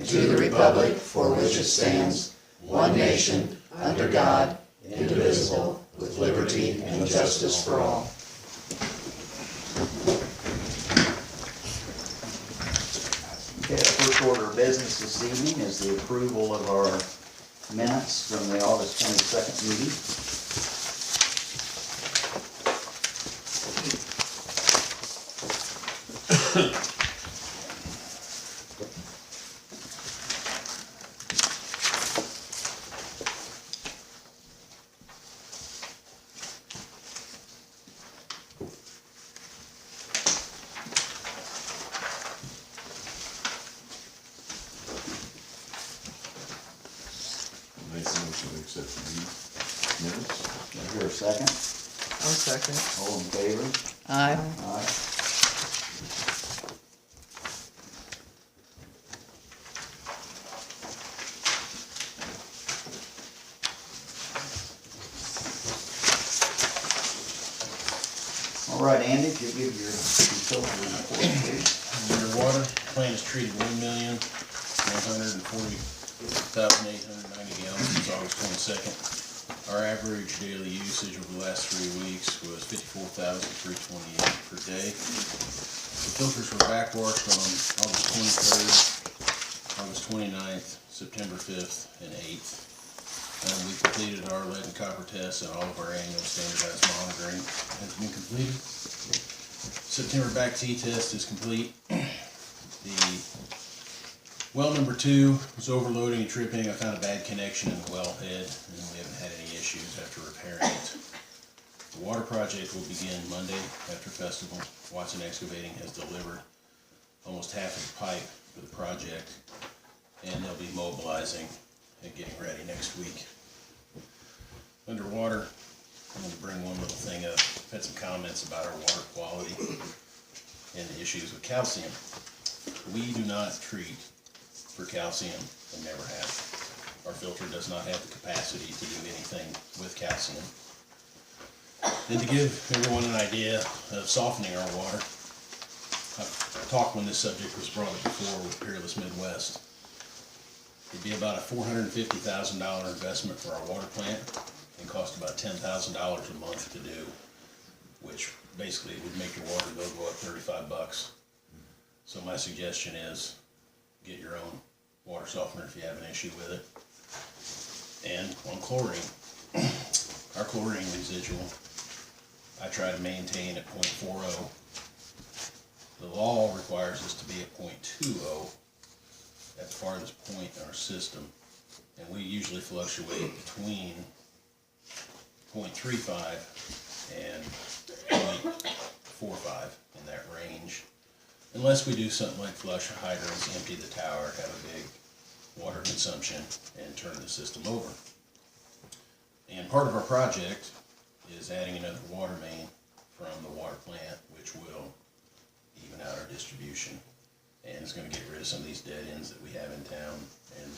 and to the republic for which it stands, one nation, under God, indivisible, with liberty and justice for all. Okay, the first order of business this evening is the approval of our minutes from the August 22nd meeting. Make a motion to accept the minutes. Is there a second? I'll second. All in favor? Aye. Aye. All right, Andy, if you give your utility report, please. Underwater, plant has treated 1,140,890 gallons since August 22nd. Our average daily usage over the last 3 weeks was 54,328 per day. The filters were backwashed on August 23rd, August 29th, September 5th, and 8th. We completed our lead and copper tests, and all of our annual standardized monitoring has been completed. September back T test is complete. The well number 2 was overloading and tripping. I found a bad connection in the well head, and we haven't had any issues after repairing it. The water project will begin Monday after festival. Watson Excavating has delivered almost half of the pipe for the project, and they'll be mobilizing and getting ready next week. Underwater, I'm going to bring one little thing up. I've had some comments about our water quality and the issues with calcium. We do not treat for calcium and never have. Our filter does not have the capacity to do anything with calcium. And to give everyone an idea of softening our water, I've talked when this subject was brought up before with Peerless Midwest. It'd be about a $450,000 investment for our water plant and cost about $10,000 a month to do, which basically would make your water bill go up $35. So my suggestion is get your own water softener if you have an issue with it. And on chlorine, our chlorine residual, I try to maintain at 0.40. The law requires us to be at 0.20 at the farthest point in our system, and we usually fluctuate between 0.35 and 0.45 in that range, unless we do something like flush hydrants, empty the tower, have a big water consumption, and turn the system over. And part of our project is adding another water main from the water plant, which will even out our distribution. And it's going to get rid of some of these dead ends that we have in town and,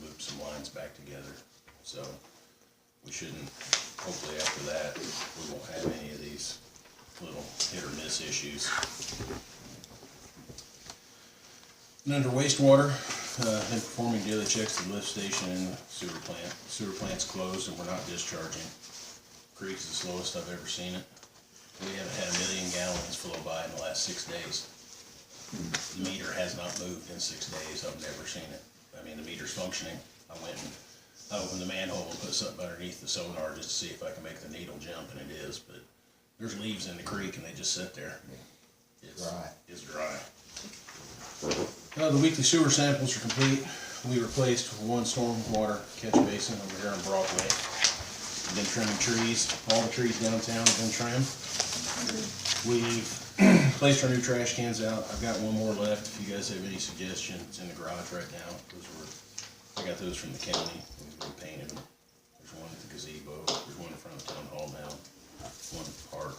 loop some lines back together. So we shouldn't, hopefully after that, we won't have any of these little hit or miss issues. And under wastewater, been performing daily checks at the lift station and the sewer plant. The sewer plant's closed and we're not discharging. Creek is the slowest I've ever seen it. We haven't had 1 million gallons flow by in the last 6 days. The meter has not moved in 6 days. I've never seen it. I mean, the meter's functioning. I went and I opened the manhole and put something underneath the sonar just to see if I can make the needle jump, and it is, but there's leaves in the creek and they just sit there. It's dry. The weekly sewer samples are complete. We replaced one stormwater catch basin over here on Broadway. We've been trimming trees. All the trees downtown have been trimmed. We've placed our new trash cans out. I've got one more left. If you guys have any suggestions, it's in the garage right now. I got those from the county. We've been painted them. There's one at the gazebo. There's one in front of the town hall now. One at the park.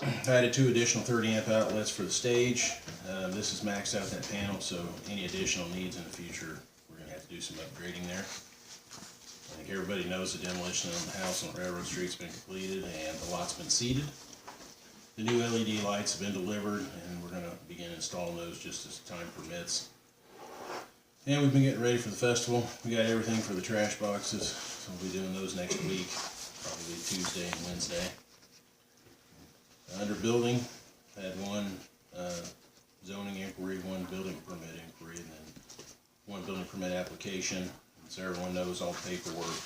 I added 2 additional 30 amp outlets for the stage. This is maxed out that panel, so any additional needs in the future, we're going to have to do some upgrading there. I think everybody knows the demolition of the house on Railroad Street's been completed and the lot's been seeded. The new LED lights have been delivered, and we're gonna begin installing those just as time permits. And we've been getting ready for the festival. We got everything for the trash boxes, so we'll be doing those next week, probably Tuesday and Wednesday. Under building, had one zoning inquiry, one building permit inquiry, and then one building permit application. As everyone knows, all paperwork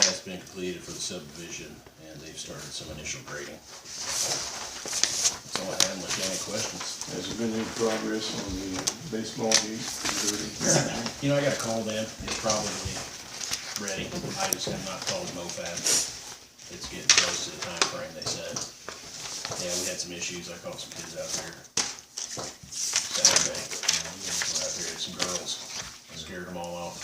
has been completed for the subdivision, and they've started some initial grading. That's all I have, unless you have any questions. Has there been any progress on the baseball gate? You know, I got a call then, it's probably ready. I just have not called MoFab. It's getting close to the time frame they said. Yeah, we had some issues. I called some kids out there Saturday. We're out there with some girls. I scared them all off.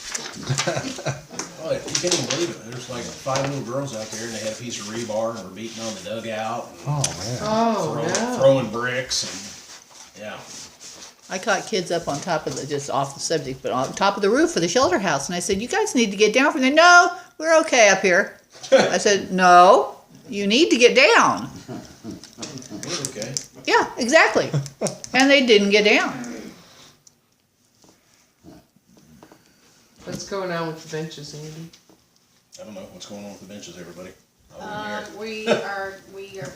Oh, you can't even believe it. There's like 5 little girls out there, and they had a piece of rebar and were beating on the dugout. And throwing bricks, and yeah. I caught kids up on top of the, just off the subject, but on top of the roof of the shelter house, and I said, "You guys need to get down from there." "No, we're okay up here." I said, "No, you need to get down." We're okay. Yeah, exactly. And they didn't get down. What's going on with the benches, Andy? I don't know what's going on with the benches, everybody. I wasn't here. We are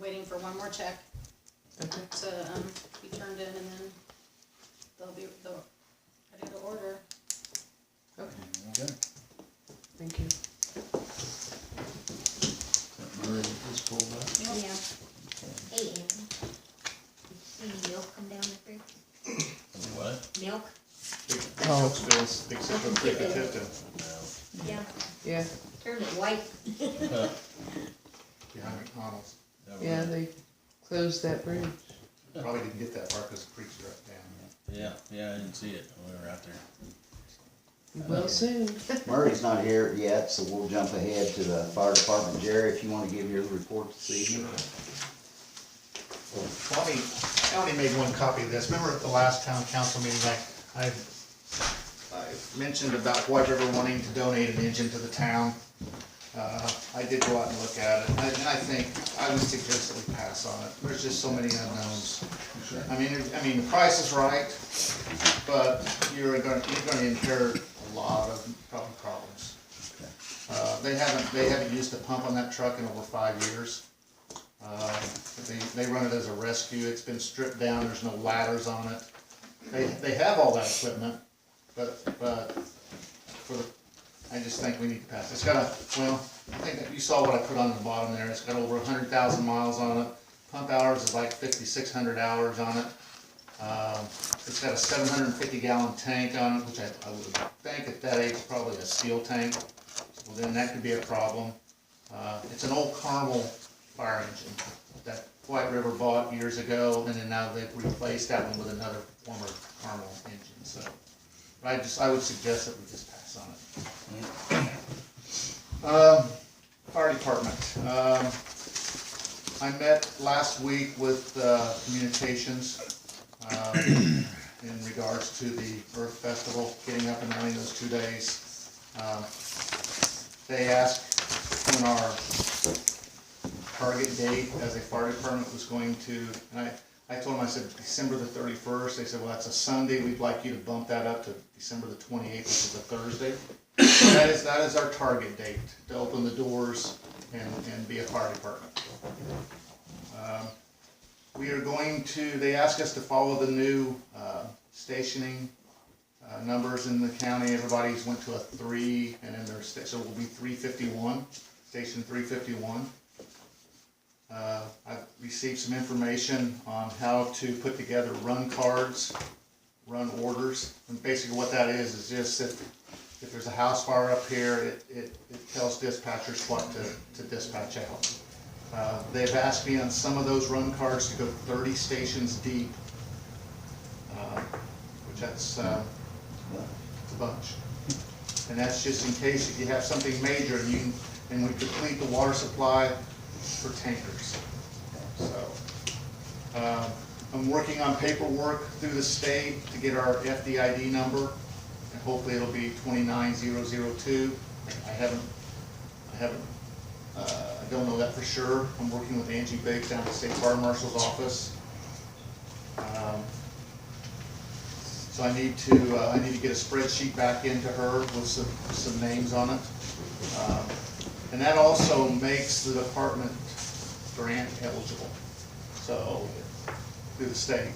waiting for one more check Okay. to be turned in, and then they'll be ready to order. Okay. Okay. Thank you. Murray just pulled up. Yeah. Hey, Anthony. Any milk come down the creek? What? Milk? Oh. Yeah. Yeah. Turned it white. Behind McDonald's. Yeah, they closed that bridge. Probably didn't get that far because the creeks are up down. Yeah, I didn't see it when we were out there. You will soon. Murray's not here yet, so we'll jump ahead to the fire department. Jerry, if you wanna give your report this evening. I only made one copy of this. Remember at the last town council meeting, I mentioned about White River wanting to donate an engine to the town. I did go out and look at it, and I think, I would suggest that we pass on it. There's just so many unknowns. I mean, the price is right, but you're gonna inherit a lot of probably problems. They haven't used a pump on that truck in over 5 years. They run it as a rescue. It's been stripped down. There's no ladders on it. They have all that equipment, but for the, I just think we need to pass. It's got I think that you saw what I put on the bottom there. It's got over 100,000 miles on it. Pump hours is like 5,600 hours on it. It's got a 750 gallon tank on it, which I would think at that age probably a steel tank. Well, then that could be a problem. It's an old Carmel fire engine that White River bought years ago, and then now they've replaced that one with another former Carmel engine. So I would suggest that we just pass on it. Fire department. I met last week with communications in regards to the Earth Festival, getting up and running those 2 days. They asked when our target date as a fire department was going to, and I told them, I said December the 31st. They said, well, that's a Sunday. We'd like you to bump that up to December the 28th, which is a Thursday. So that is our target date, to open the doors and be a fire department. We are going to, they asked us to follow the new stationing numbers in the county. Everybody's went to a 3, and then there's, so it will be 351, station 351. I've received some information on how to put together run cards, run orders, and basically what that is just if there's a house fire up here, it tells dispatchers what to dispatch out. They've asked me on some of those run cards to go 30 stations deep, which that's it's a bunch. And that's just in case if you have something major and we deplete the water supply for tankers. So I'm working on paperwork through the state to get our FDID number, and hopefully it'll be 29002. I haven't I don't know that for sure. I'm working with Angie Biggs down at the State Fire Marshal's office. So I need to get a spreadsheet back into her with some names on it. And that also makes the department grant eligible, so, through the state.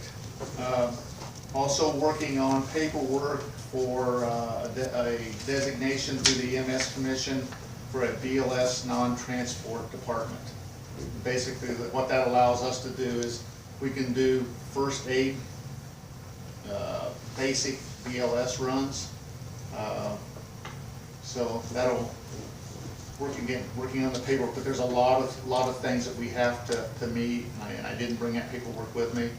Also working on paperwork for a designation through the EMS Commission for a BLS non-transport department. Basically, what that allows us to do is we can do first aid, basic BLS runs. So that'll working on the paperwork, but there's a lot of things that we have to meet, and I didn't bring that paperwork with me.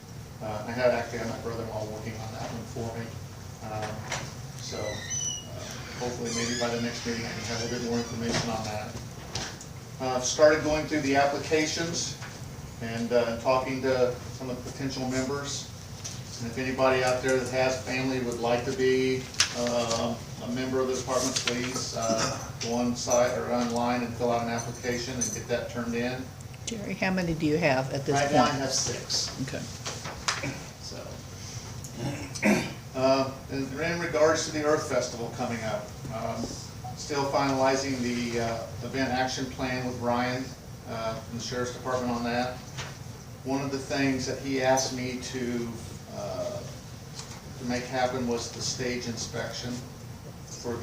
I actually had my brother-in-law working on that one for me. So hopefully maybe by the next meeting I can have a little bit more information on that. I've started going through the applications and talking to some of the potential members. And if anybody out there that has family would like to be a member of the department, please go on site or online and fill out an application and get that turned in. Jerry, how many do you have at this Right point? now I have 6. Okay. So, and in regards to the Earth Festival coming up, still finalizing the event action plan with Ryan from the Sheriff's Department on that. One of the things that he asked me to make happen was the stage inspection through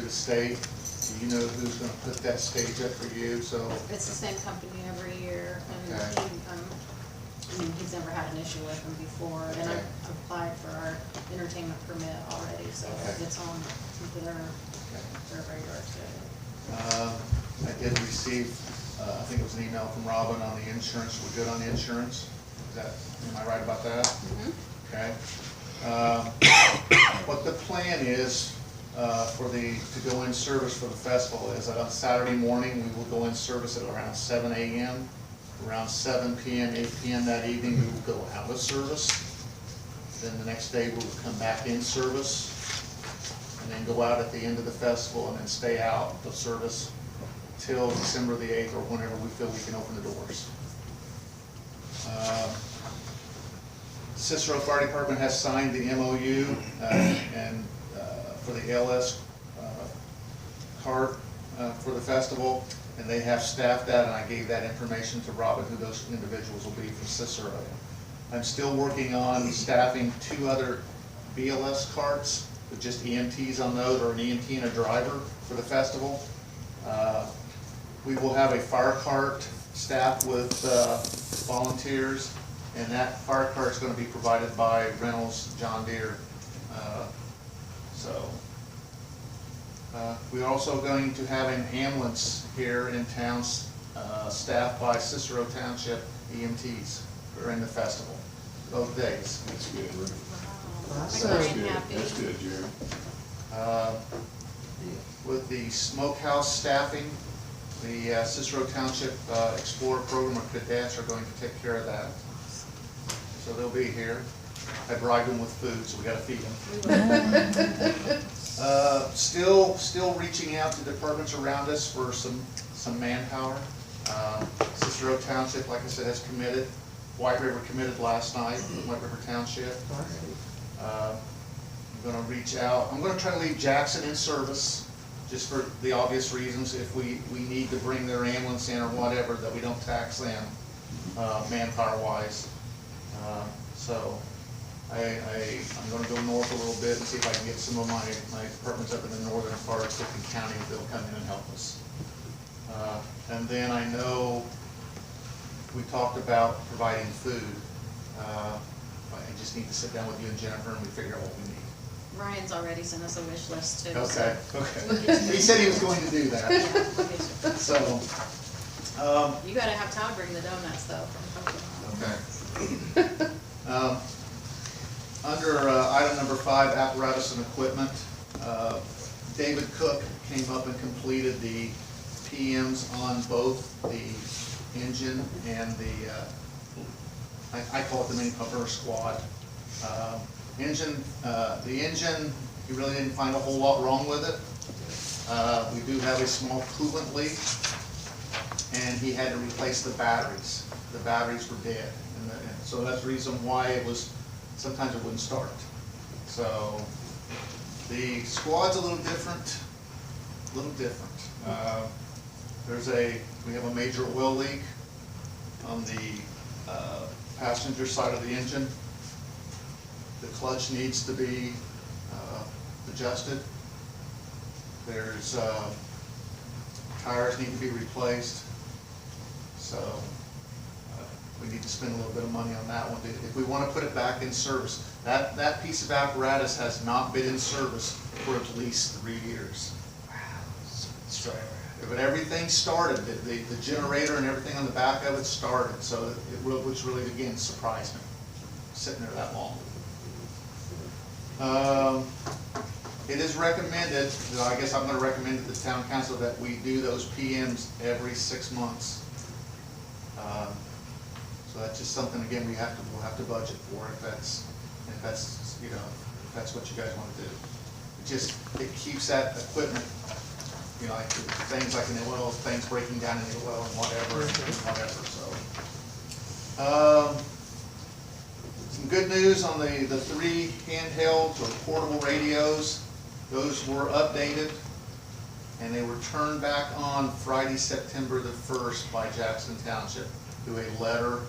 the state. Do you know who's going to put that stage up for you? So It's the same company every year, and Okay. he's never had an issue with them before. And Okay. I've applied for our entertainment permit already, so Okay. it's on their radar too. I did receive, I think it was an email from Robin on the insurance. We're good on the insurance? Am I right about that? Mm-hmm. Okay. What the plan is to go in service for the festival is that on Saturday morning, we will go in service at around 7 a.m. Around 7 p.m., 8 p.m. that evening, we will go out of service. Then the next day, we will come back in service, and then go out at the end of the festival, and then stay out of service till December the 8th, or whenever we feel we can open the doors. Cicero Fire Department has signed the MOU and for the LS cart for the festival, and they have staffed that, and I gave that information to Robin who those individuals will be from Cicero. I'm still working on staffing 2 other BLS carts with just EMTs on those, or an EMT and a driver for the festival. We will have a fire cart staffed with volunteers, and that fire cart is going to be provided by Reynolds John Deere. We're also going to have an ambulance here in town staffed by Cicero Township EMTs during the festival, both days. That's good. Awesome. That's I'm good. happy. That's good, Jerry. With the smokehouse staffing, the Cicero Township Explorer Program of cadets are going to take care of that. So they'll be here. I bribed them with food, so we gotta feed them. Still reaching out to departments around us for some manpower. Cicero Township, like I said, has committed. White River committed last night, White River Township. I'm gonna reach out. I'm gonna try to leave Jackson in service, just for the obvious reasons. If we need to bring their ambulance in or whatever, that we don't tax them, manpower wise. So I'm gonna go north a little bit and see if I can get some of my departments up in the northern part of Clifton County, if they'll come in and help us. And then I know we talked about providing food. I just need to sit down with you and Jennifer and we figure out what we need. Ryan's already sent us a wish list too. Okay, We'll okay. get you- He said he was going to do that. Yeah, we'll get you. So, You gotta have Todd bring the donuts though from Pokemon. okay. Under item number 5, apparatus and equipment, David Cook came up and completed the PMs on both the engine and the, I call it the mini pumper squad. The engine, he really didn't find a whole lot wrong with it. We do have a small coolant leak. and he had to replace the batteries. The batteries were dead, and so that's the reason why it was, sometimes it wouldn't start. So, the squad's a little different, we have a major oil leak on the passenger side of the engine. The clutch needs to be adjusted. There's tires need to be replaced. So we need to spend a little bit of money on that one. If we want to put it back in service, that piece of apparatus has not been in service for at least 3 years. So, but everything started, the generator and everything on the back of it started, so which really, again, surprised me, sitting there that long. It is recommended, I guess I'm going to recommend to the town council that we do those PMs every 6 months. So that's just something, again, we'll have to budget for if that's what you guys want to do. It keeps that equipment, like things like in the oil, things breaking down in the oil and whatever, so. Some good news on the 3 handhelds or portable radios. Those were updated and they were turned back on Friday, September the 1st by Jackson Township through a letter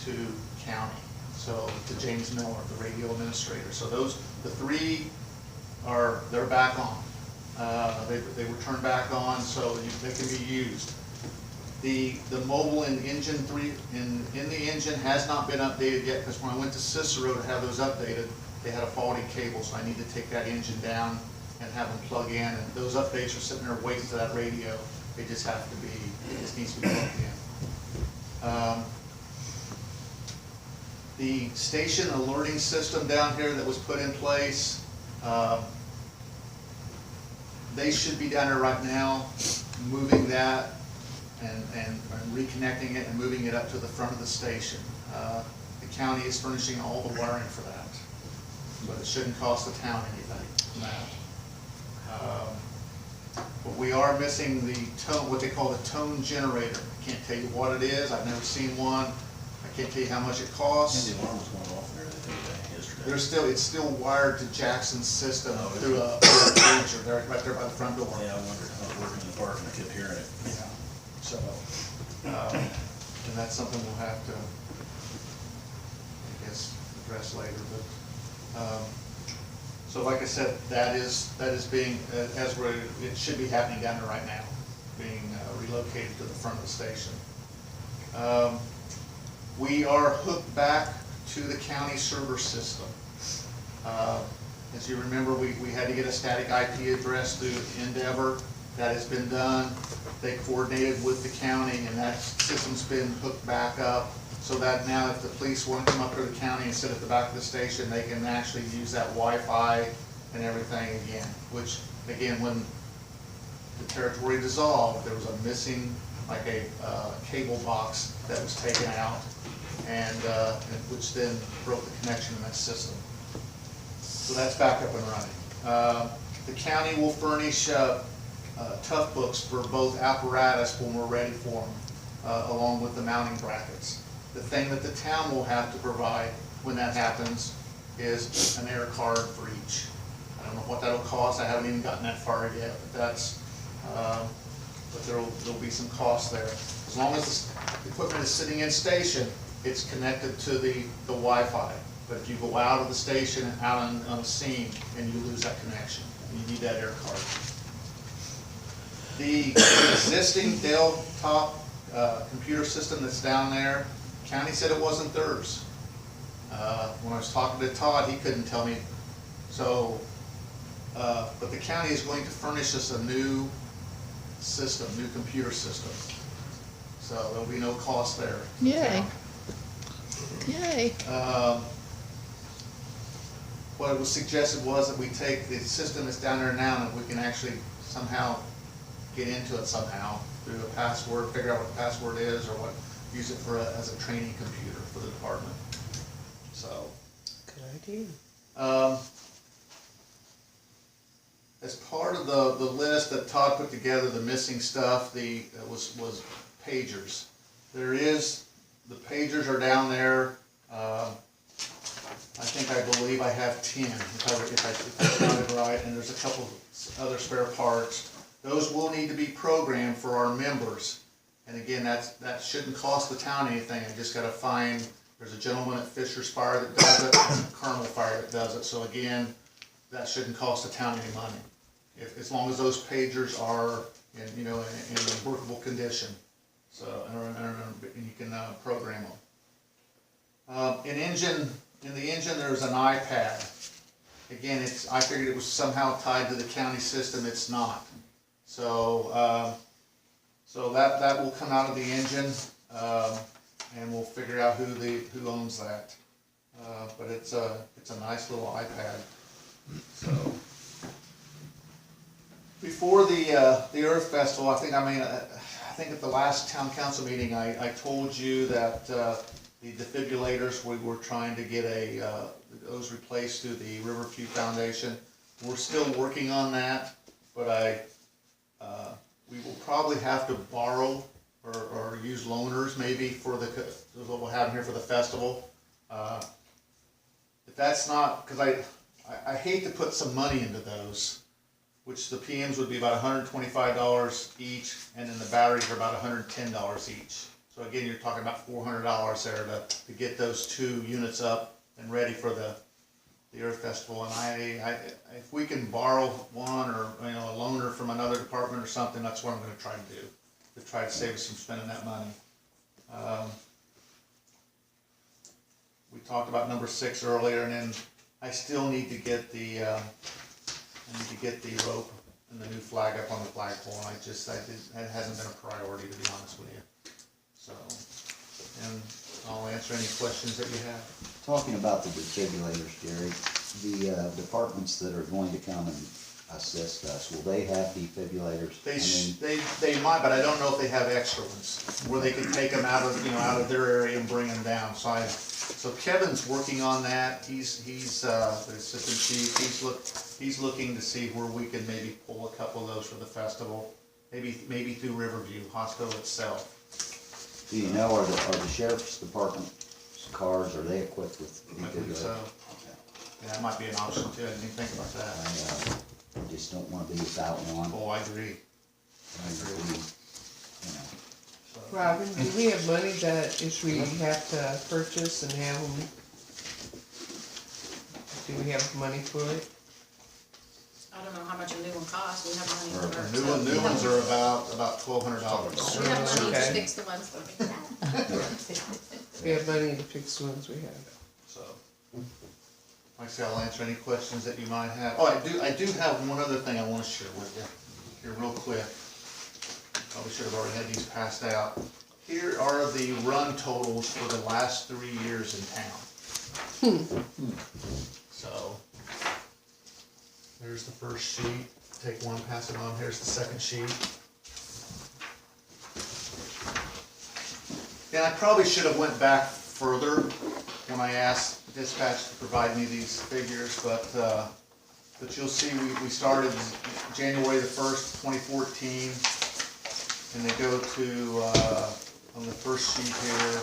to county. So to James Miller, the radio administrator. So the 3 they're back on. They were turned back on so they can be used. The mobile and engine in the engine has not been updated yet, because when I went to Cicero to have those updated, they had a faulty cable, so I need to take that engine down and have them plug in, and those updates are sitting there waiting for that radio. It just needs to be plugged in. The station alerting system down here that was put in place, they should be down there right now, moving that and reconnecting it and moving it up to the front of the station. The county is furnishing all the wiring for that, but it shouldn't cost the town anything from that. But we are missing the tone, what they call the tone generator. I can't tell you what it is. I've never seen one. I can't tell you how much it costs. And the alarm was going off there yesterday. It's still wired to Jackson's system through a pager. They're right there by the front door. Yeah, I wondered how it worked in the park and I kept hearing it. Yeah. So, and that's something we'll have to, I guess, address later. But so, like I said, that is being it should be happening down there right now, being relocated to the front of the station. We are hooked back to the county server system. As you remember, we had to get a static IP address through Endeavor. That has been done. They coordinated with the county, and that system's been hooked back up, so that now if the police want to come up to the county and sit at the back of the station, they can actually use that Wi-Fi and everything again. Which, again, when the territory dissolved, there was a missing, like a cable box that was taken out, and which then broke the connection in that system. So that's back up and running. The county will furnish tough books for both apparatus when we're ready for them, along with the mounting brackets. The thing that the town will have to provide when that happens is an air card for each. I don't know what that'll cost. I haven't even gotten that far yet, but but there'll be some cost there. As long as the equipment is sitting in station, it's connected to the Wi-Fi. But if you go out of the station and out on a scene, and you lose that connection, you need that air card. The existing Dell top computer system that's down there, county said it wasn't theirs. When I was talking to Todd, he couldn't tell me. So, but the county is going to furnish us a new system, new computer system. So there'll be no cost there. Yay. Yay. What was suggested was that we take the system that's down there now, and if we can actually somehow get into it somehow through a password, figure out what the password is, or use it as a training computer for the department. So. Good idea. as part of the list that Todd put together, the missing stuff, was pagers. The pagers are down there. I believe I have 10, if I counted right, and there's a couple other spare parts. Those will need to be programmed for our members. And again, that shouldn't cost the town anything. I just gotta find, there's a gentleman at Fisher's Fire that does it, and Carmel Fire that does it. So again, that shouldn't cost the town any money. As long as those pagers are in a workable condition. So, and you can program them. In the engine, there's an iPad. Again, I figured it was somehow tied to the county system. It's not. So, that will come out of the engine, and we'll figure out who owns that. But it's a nice little iPad. So, before the Earth Festival, I think at the last town council meeting, I told you that the defibrillators, we were trying to get those replaced through the Riverview Foundation. We're still working on that, but we will probably have to borrow or use loaners maybe for what we'll have here for the festival. If that's not, because I hate to put some money into those, which the PMs would be about $125 each, and then the batteries are about $110 each. So again, you're talking about $400 there to get those 2 units up and ready for the Earth Festival. And if we can borrow one or a loaner from another department or something, that's what I'm going to try to do, to try to save us from spending that money. We talked about number 6 earlier, and then I still need to get the rope and the new flag up on the flagpole, and it hasn't been a priority, to be honest with you. So, and I'll answer any questions that you have. Talking about the defibrillators, Jerry, the departments that are going to come and assist us, will they have defibrillators? They might, but I don't know if they have extra ones where they can take them out of their area and bring them down. So Kevin's working on that. He's the assistant chief. He's looking to see where we can maybe pull a couple of those for the festival. Maybe through Riverview Hospital itself. Do you know, are the sheriff's department cars, are they equipped with I believe so. Yeah, that might be an option too. I didn't even think about that. I just don't want to be without one. Oh, I agree. Robin, do we have money that if we have to purchase and have them, do we have money for it? I don't know how much a new one costs, we have money for it. New ones are about $1,200. We have money to Okay. fix the ones that we have. We have money to fix the ones we have. So, like I say, I'll answer any questions that you might have. Oh, I do have one other thing I want to share with you here real quick. Probably should have already had these passed out. Here are the run totals for the last 3 years in town. So, there's the first sheet. Take one, pass it on. Here's the second sheet. And I probably should have went back further when I asked dispatch to provide me these figures, but you'll see we started January the 1st, 2014, and they go to, on the first sheet here,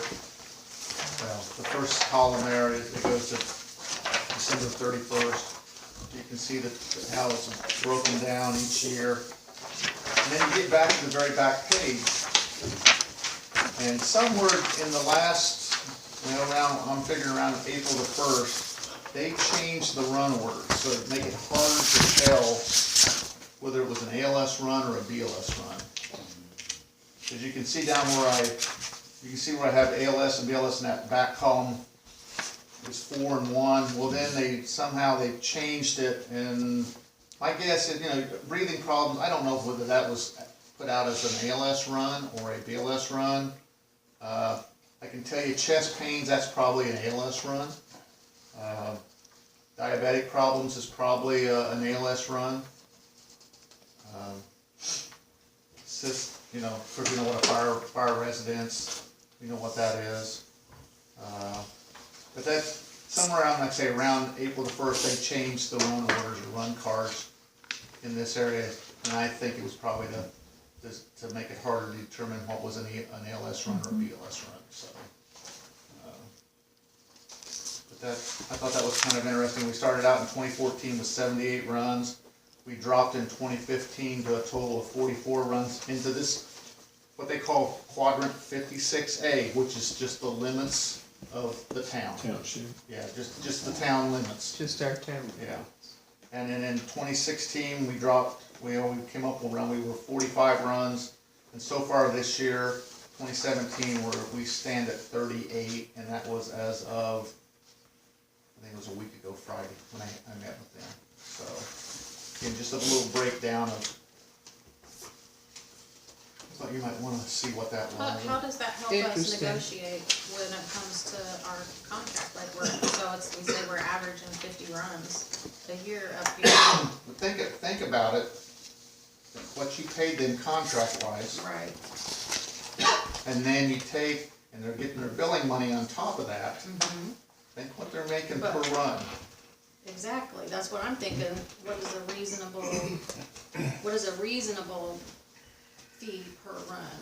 well, the first column there, it goes to December 31st. You can see how it's broken down each year. And then you get back to the very back page, and somewhere in the last, I'm figuring around April the 1st, they changed the run order, so to make it harder to tell whether it was an ALS run or a BLS run. As you can see down where I have ALS and BLS in that back column is 4 and 1. Well, then they've changed it, and my guess is, breathing problems, I don't know whether that was put out as an ALS run or a BLS run. I can tell you chest pains, that's probably an ALS run. Diabetic problems is probably an ALS run. Of course, what a fire residence, what that is. But that's somewhere around, around April the 1st, they changed the run orders or run cards. in this area, and I think it was probably to make it harder to determine what was an ALS run or a BLS run, so. But that, I thought that was kind of interesting. We started out in 2014 with 78 runs. We dropped in 2015 to a total of 44 runs into this, what they call quadrant 56A, which is just the limits of the town. Township. Yeah, just the town limits. Just our town. Yeah. And then in 2016, we only came up with we were 45 runs. And so far this year, 2017, we stand at 38, and that was as of, I think it was a week ago Friday when I met with them. So, again, just a little breakdown of, I thought you might want to see what that was. How does that help us Interesting. negotiate when it comes to our contract? Like we say we're averaging 50 runs a year up here. But think about it, what you paid them contract-wise, Right. and then you take, and they're getting their billing money on top of that. Think what they're making per run. Exactly, that's what I'm thinking. What is a reasonable fee per run?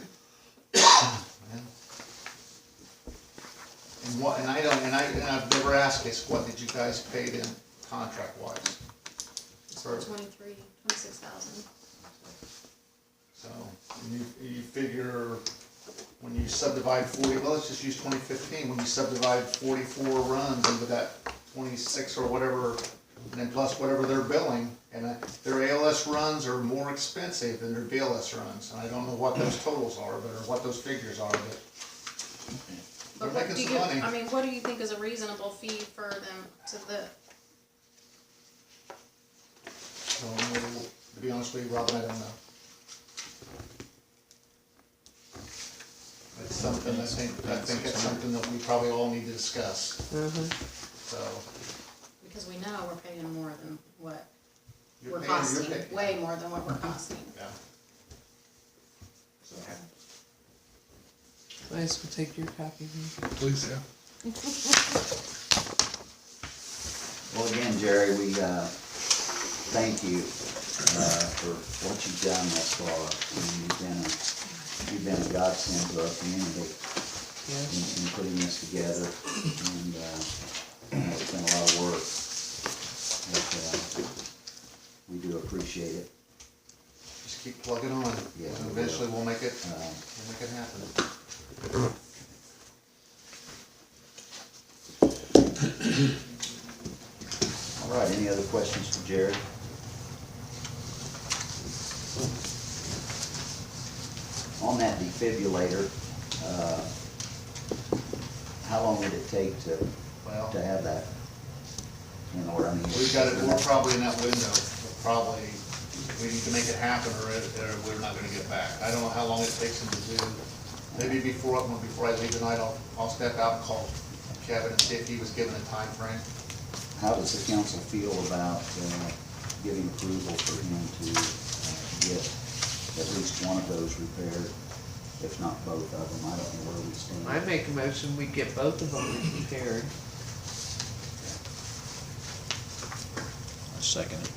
And I've never asked this, what did you guys pay them contract-wise? For, 26,000. so, you figure, when you subdivide 40, well, let's just use 2015, when you subdivide 44 runs into that 26 or whatever, and then plus whatever they're billing, and their ALS runs are more expensive than their BLS runs, and I don't know what those totals are, or what those figures are, but But they're what do making you, some money. I mean, what do you think is a reasonable fee for them to So, to be honest with you, Robin, I don't know. It's something, I think it's something that we probably all need to discuss, so. because we know we're paying more than what you're we're paying- you're costing, paying- way more than what we're costing. Yeah. So, Might as well take your copy. Please, yeah. Well, again, Jerry, we, thank you, for what you've done thus far. I mean, you've been a godsend to our community Yes. in putting this together, and, it's been a lot of work. But, we do appreciate it. just keep plugging on, Yeah, and we eventually will. we'll make it happen. All right, any other questions for Jerry? On that defibrillator, how long would it take to Well, have that in order? I mean, we've got it, we're probably in that window, probably, we need to make it happen or we're not gonna get back. I don't know how long it takes them to do. Maybe before I leave tonight, I'll step out and call Kevin and see if he was given a time frame. How does the council feel about giving approval for him to get at least one of those repaired, if not both of them? I don't know where we stand. I make a motion, we get both of them repaired. I second it.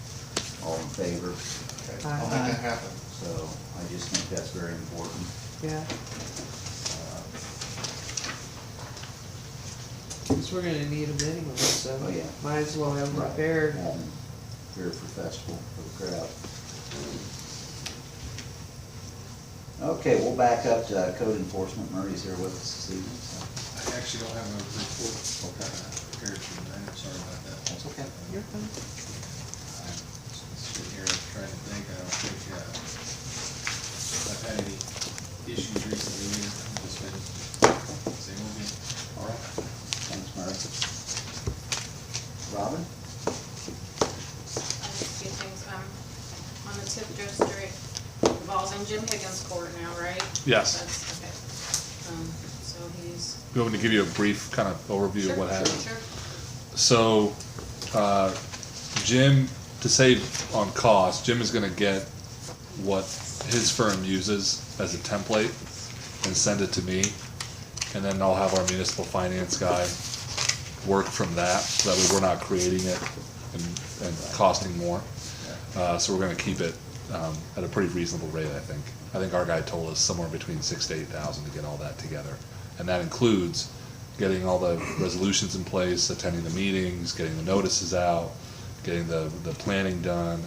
All in favor? Okay, I'll make that happen. So I just think that's very important. Yeah. Because we're gonna need them anyway, so Oh, yeah. might as well have them Right. repaired. Have them here for festival for the crowd. Okay, we'll back up to code enforcement. Murray's here with us this evening, so I actually don't have a report prepared for tonight, I'm sorry about that. that's okay. You're fine. I'm sitting here trying to think, I don't think, I've had any issues recently here, I've just been same old me. All right. Thanks, Murray. Robin? A few things, on the TIF district, involves in Jim Higgins' court now, right? Yes. That's, okay. So he's. You want me to give you a brief kind of overview Sure, of what happened? Sure. So, Jim, to save on cost, Jim is gonna get what his firm uses as a template and send it to me. And then I'll have our municipal finance guy work from that, so that way we're not creating it and costing more. So we're gonna keep it, at a pretty reasonable rate, I think. I think our guy told us somewhere between 6,000 to 8,000 to get all that together. And that includes getting all the resolutions in place, attending the meetings, getting the notices out, getting the planning done.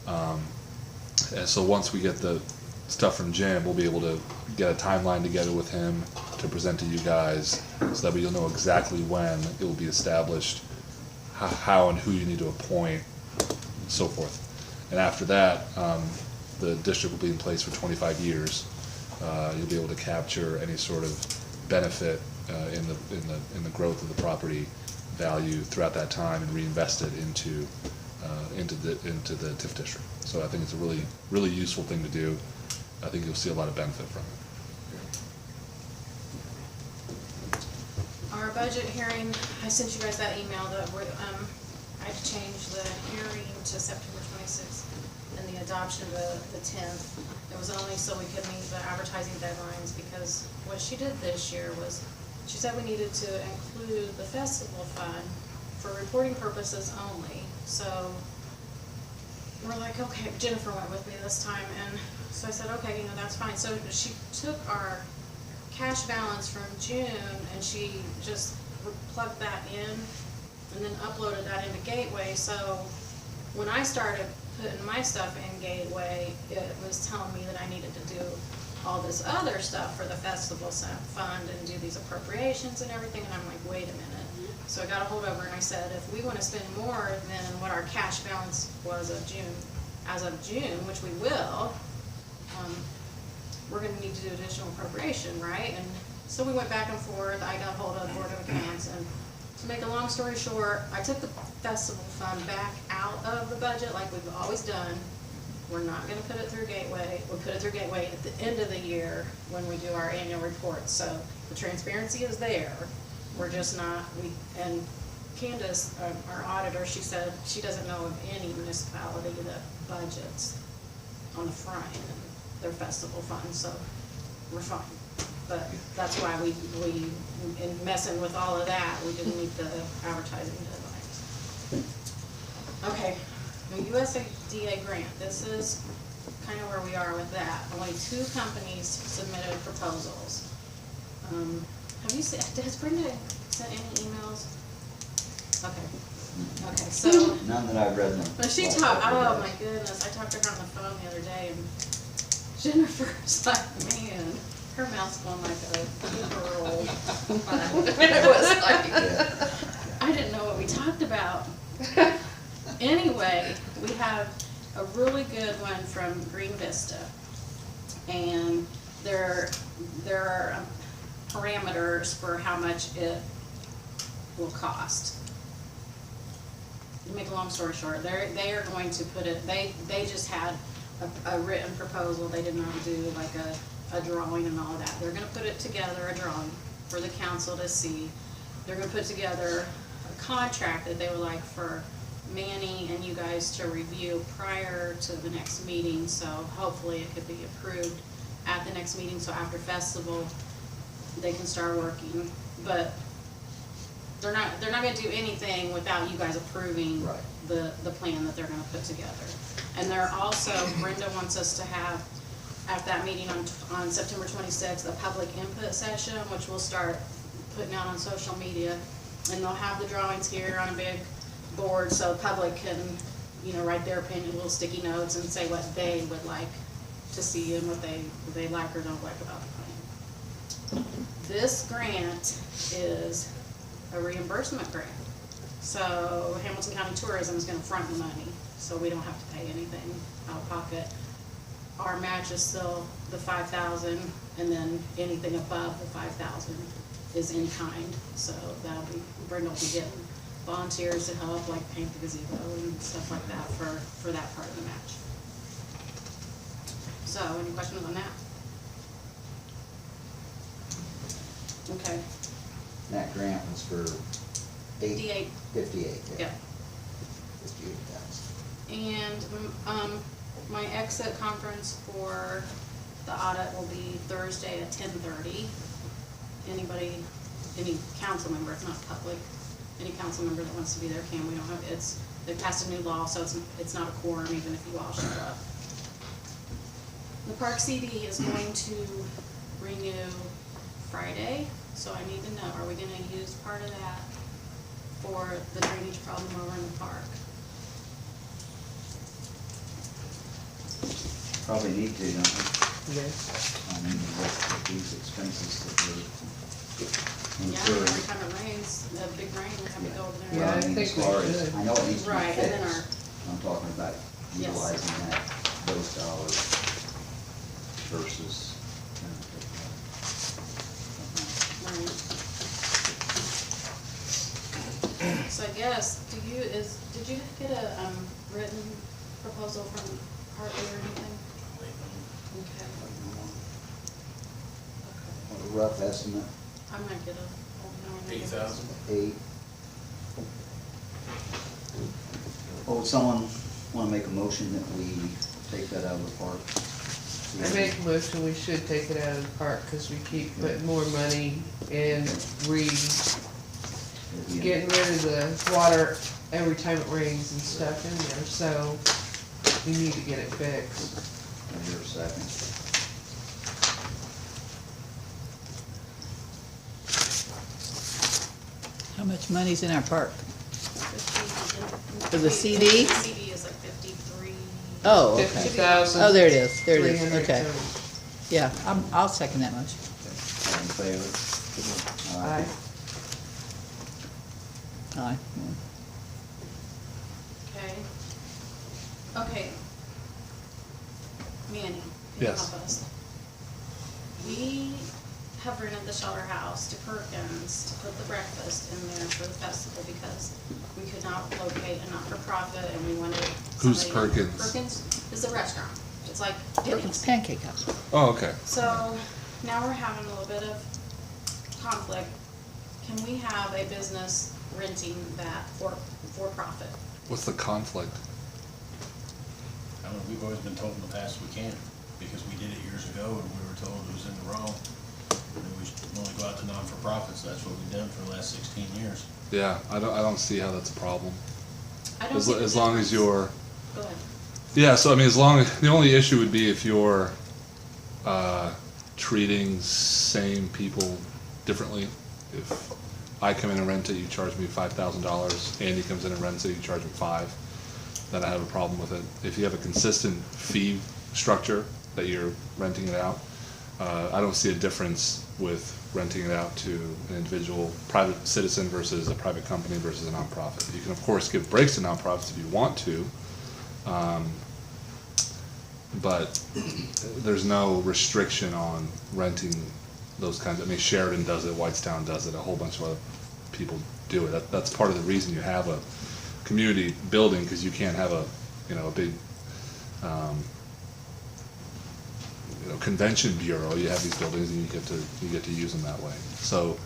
And so once we get the stuff from Jim, we'll be able to get a timeline together with him to present to you guys, so that you'll know exactly when it will be established, how and who you need to appoint, and so forth. And after that, the district will be in place for 25 years. You'll be able to capture any sort of benefit in the growth of the property value throughout that time and reinvest it into the TIF district. So I think it's a really useful thing to do. I think you'll see a lot of benefit from it. Our budget hearing, I sent you guys that email that we, I had to change the hearing to September 26th and the adoption of the 10th. It was only so we could meet the advertising deadlines, because what she did this year was, she said we needed to include the festival fund for reporting purposes only. So we're like, okay, Jennifer went with me this time, and so I said, okay, you know, that's fine. So she took our cash balance from June and she just plugged that in and then uploaded that into Gateway. So when I started putting my stuff in Gateway, it was telling me that I needed to do all this other stuff for the festival fund and do these appropriations and everything, and I'm like, wait a minute. So I got a hold of her and I said, if we want to spend more than what our cash balance was of June, as of June, which we will, we're going to need to do additional appropriation, right? And so we went back and forth. I got hold of the Board of Accounts, and to make a long story short, I took the festival fund back out of the budget like we've always done. We're not going to put it through Gateway. We'll put it through Gateway at the end of the year when we do our annual report. So the transparency is there. We're just not, and Candace, our auditor, she said she doesn't know of any municipality that budgets on the front end their festival funds, so we're fine. But that's why we in messing with all of that, we didn't meet the advertising deadlines. Okay, the USDA grant, this is kind of where we are with that. Only 2 companies submitted proposals. Have you seen, has Brenda sent any emails? Okay, so. None that I've read them. When she talked, oh my goodness, I talked to her on the phone the other day, and Jennifer's like, man, her mouth's going like a girl. It was like, I didn't know what we talked about. Anyway, we have a really good one from Green Vista, and there are parameters for how much it will cost. To make a long story short, they are going to put it, they just had a written proposal. They did not do like a drawing and all that. They're going to put it together, a drawing for the council to see. They're going to put together a contract that they would like for Manny and you guys to review prior to the next meeting, so hopefully it could be approved at the next meeting, so after festival they can start working. But they're not going to do anything without you guys approving Right. the plan that they're going to put together. And they're also, Brenda wants us to have at that meeting on September 26th a public input session, which we'll start putting out on social media, and they'll have the drawings here on a big board so the public can, you know, write their opinion, little sticky notes, and say what they would like to see and what they like or don't like about the plan. This grant is a reimbursement grant. So Hamilton County Tourism is going to front the money, so we don't have to pay anything out of pocket. Our match is still the $5,000, and then anything above the $5,000 is in kind. So that'll be, Brenda will be getting volunteers to help, like paint the gazebo and stuff like that for that part of the match. So, any questions on that? Okay. That grant was for 58. 58, Yeah. 58,000. And my exit conference for the audit will be Thursday at 10:30. Anybody, any council member, it's not public, any council member that wants to be there can. We don't have, they passed a new law, so it's not a quorum even if you all show up. The park CD is going to renew Friday, so I need to know, are we gonna use part of that for the drainage problem over in the park? Probably need to, don't we? Yes. I mean, with these expenses that we're Yeah, incurring. every time it rains, a big rain, we have to go over there. Yeah, I Well, mean, think as we far as- should. I know it needs to be Right, and then fixed. I'm talking about Yes. utilizing those dollars versus. Right. So I guess, did you get a, written proposal from Hartley or anything? Okay. A rough estimate, I might get a, oh, no. 8,000. 8. Oh, would someone wanna make a motion that we take that out of the park? I make a motion, we should take it out of the park, cause we keep putting more money in getting rid of the water every time it rains and stuff in there, so we need to get it fixed. I hear a second. How much money's in our park? 50. For the CD? The CD is like 53. Oh, okay. 50,000. Oh, there it is, there it is, 300 okay. some. Yeah, I'll second that motion. All in favor? Aye. Aye. Okay. Okay. Manny, can you Yes. help us? We have rented the shelter house to Perkins to put the breakfast in there for the festival because we could not locate a not-for-profit and we wanted Who's somebody- Perkins? Perkins is a restaurant. It's like Perkins Denny's. Pancake House. Oh, okay. So now we're having a little bit of conflict. Can we have a business renting that for profit? What's the conflict? I don't know, we've always been told in the past we can't, because we did it years ago and we were told it was in the wrong. And we should only go out to non-for-profits, that's what we've done for the last 16 years. Yeah, I don't see how that's a problem. I don't As, see the as long as difference. you're, Go ahead. yeah, so I mean, the only issue would be if you're, treating same people differently. If I come in and rent it, you charge me $5,000, Andy comes in and rents it, you charge me $5,000, then I have a problem with it. If you have a consistent fee structure that you're renting it out, I don't see a difference with renting it out to an individual private citizen versus a private company versus a nonprofit. You can of course give breaks to nonprofits if you want to, but there's no restriction on renting those kinds. I mean, Sheridan does it, Whitestown does it, a whole bunch of other people do it. That's part of the reason you have a community building, because you can't have a big convention bureau. You have these buildings and you get to use them that way. So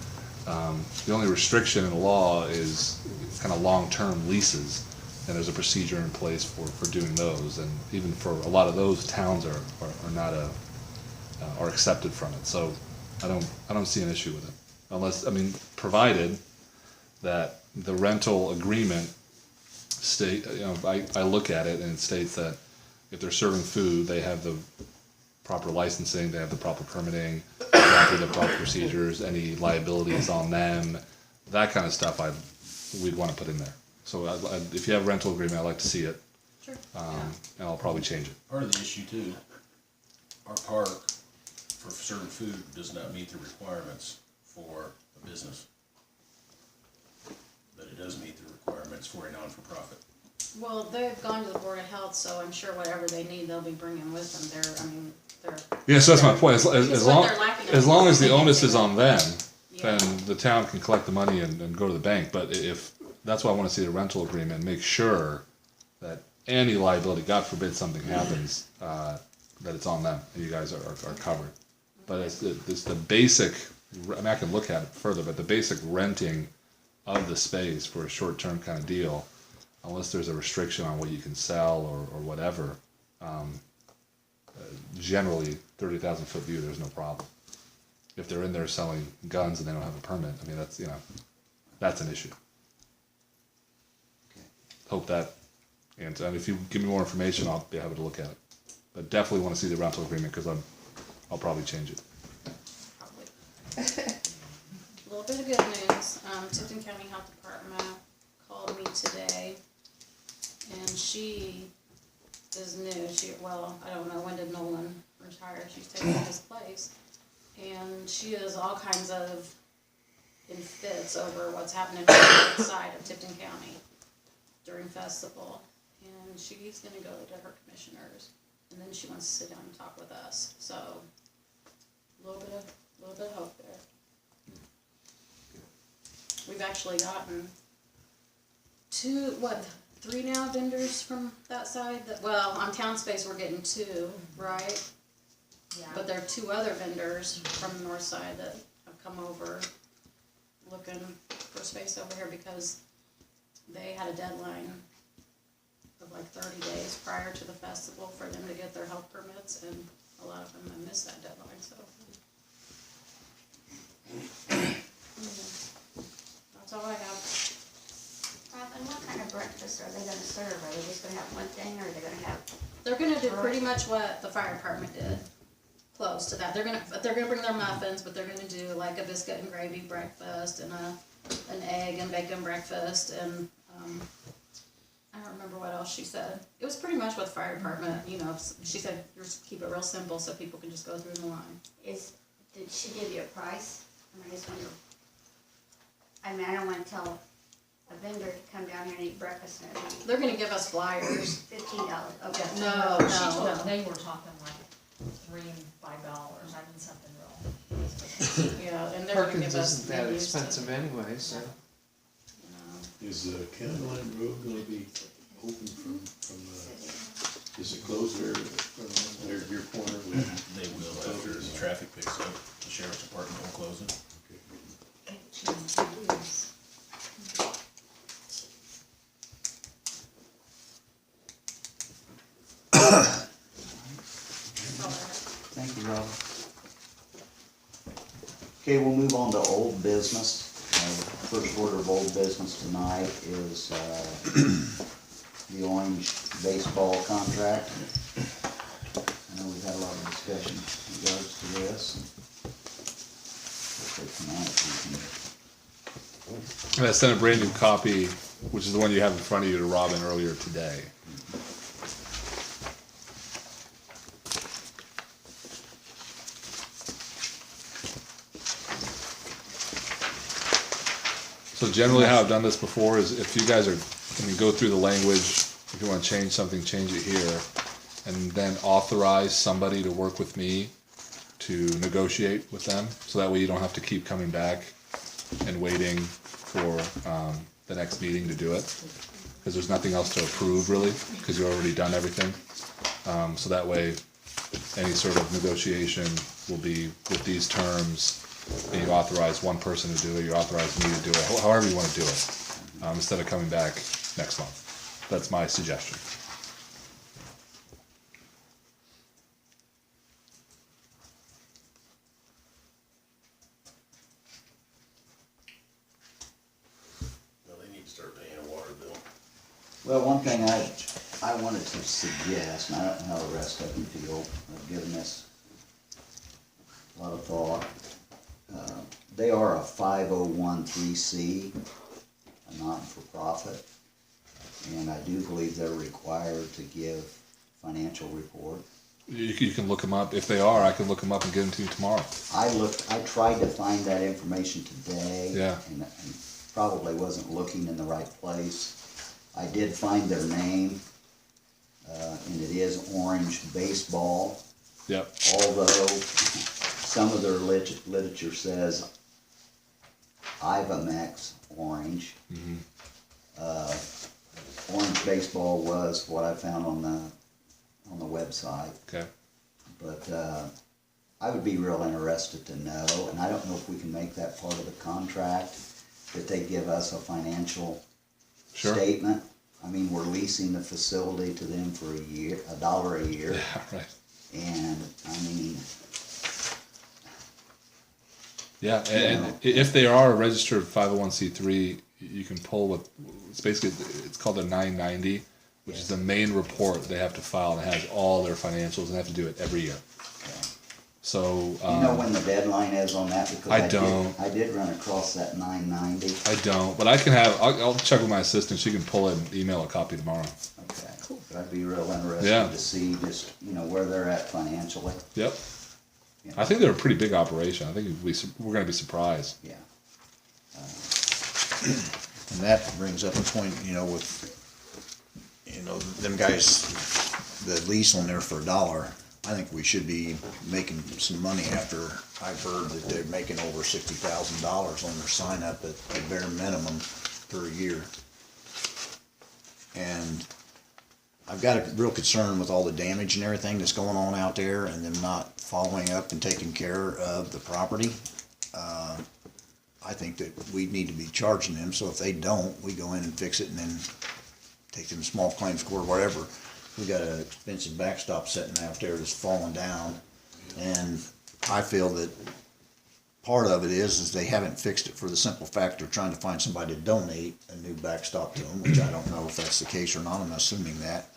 the only restriction in the law is kind of long-term leases, and there's a procedure in place for doing those. And even for a lot of those, towns are not are accepted from it. So I don't see an issue with it, unless, I mean, provided that the rental agreement state, I look at it and it states that if they're serving food, they have the proper licensing, they have the proper permitting, they go through the proper procedures, any liabilities on them, that kind of stuff we'd want to put in there. So if you have a rental agreement, I'd like to see it. Sure. And I'll probably change it. Part of the issue too, our park for serving food does not meet the requirements for a business. But it does meet the requirements for a non-for-profit. Well, they've gone to the Board of Health, so I'm sure whatever they need, they'll be bringing with them. They're. Yeah, so that's my point. Because As what long they're lacking as is long as the something onus they is can- on them, Yeah. then the town can collect the money and go to the bank. But if, that's why I want to see the rental agreement, make sure that any liability, God forbid something happens, that it's on them and you guys are covered. But it's the basic, I mean, I can look at it further, but the basic renting of the space for a short-term kind of deal, unless there's a restriction on what you can sell or whatever, generally 30,000 foot view, there's no problem. If they're in there selling guns and they don't have a permit, I mean, that's an issue. hope that, and if you give me more information, I'll be happy to look at it. But definitely want to see the rental agreement, because I'll probably change it. Probably. A little bit of good news, Tipton County Health Department called me today, and she is new. Well, I don't know, when did Nolan retire? She's taking his place. And she is all kinds of in fits over what's happening outside of Tipton County during festival. And she's gonna go to her commissioners, and then she wants to sit down and talk with us. So, a little bit of hope there. We've actually gotten three now vendors from that side. Well, on Town Space we're getting 2, right? Yeah. But there are 2 other vendors from the north side that have come over looking for space over here, because they had a deadline of like 30 days prior to the festival for them to get their health permits, and a lot of them have missed that deadline, so. That's all I have. And what kind of breakfast are they gonna serve? Are they just gonna have one thing, or are they gonna have? They're gonna do pretty much what the fire department did, close to that. They're gonna bring their muffins, but they're gonna do like a biscuit and gravy breakfast, and an egg and bacon breakfast, and I don't remember what else she said. It was pretty much what the fire department, you know, she said just keep it real simple so people can just go through the line. Did she give you a price? I just wonder. I mean, I don't wanna tell a vendor to come down here and eat breakfast and everything. They're gonna give us flyers. $15, okay. No, She told no. they were talking like $3 and $5. I mean, something real. Yeah, and they're gonna Perkins give us isn't that menus to, expensive anyway, so. you know. Is County Line Road gonna be open from is it closed there from your corner? They will after the traffic picks up. The sheriff's department will close it. Thank you, Rob. Okay, we'll move on to old business. First order of old business tonight is the Orange baseball contract. I know we've had a lot of discussion in regards to this. I sent a brand new copy, which is the one you have in front of you, to Robin earlier today. So generally how I've done this before is if you guys are, when you go through the language, if you want to change something, change it here, and then authorize somebody to work with me to negotiate with them, so that way you don't have to keep coming back and waiting for the next meeting to do it, because there's nothing else to approve really, because you've already done everything. So that way, any sort of negotiation will be with these terms, and you authorize one person to do it, you authorize me to do it, however you want to do it, instead of coming back next month. That's my suggestion. Well, they need to start paying a water bill. Well, one thing I wanted to suggest, and I don't know how the rest of them feel, I've given this a lot of thought. They are a 501(c), a not-for-profit, and I do believe they're required to give financial report. You can look them up. If they are, I can look them up and get them to you tomorrow. I tried to find that information today. Yeah. And probably wasn't looking in the right place. I did find their name, and it is Orange Baseball. Yep. Although some of their literature says Ivamex Orange. Mm-hmm. Orange Baseball was what I found on the website. Okay. But I would be real interested to know, and I don't know if we can make that part of the contract, that they give us a financial statement. I mean, we're leasing the facility to them for a year, $1 a year. Yeah, right. And, I mean... Yeah, and if they are a registered 501c3 you can pull what, it's basically, it's called a 990, which is the main report they have to file, and it has all their financials, and they have to do it every year. So, Do you know when the deadline is on that? Because I don't. I did run across that 990. I don't, but I can have, I'll check with my assistant, she can pull it and email a copy tomorrow. Okay. Cool. I'd be real interested Yeah. to see just, where they're at financially. Yep. I think they're a pretty big operation. I think we're gonna be surprised. Yeah. And that brings up a point, with, them guys that lease on there for $1. I think we should be making some money after I've heard that they're making over $60,000 on their sign up at the bare minimum per year. And I've got a real concern with all the damage and everything that's going on out there and them not following up and taking care of the property. I think that we need to be charging them, so if they don't, we go in and fix it and then take them to small claims court or whatever. We got an expensive backstop sitting out there that's falling down, and I feel that part of it is they haven't fixed it for the simple fact they're trying to find somebody to donate a new backstop to them, which I don't know if that's the case or not. I'm assuming that.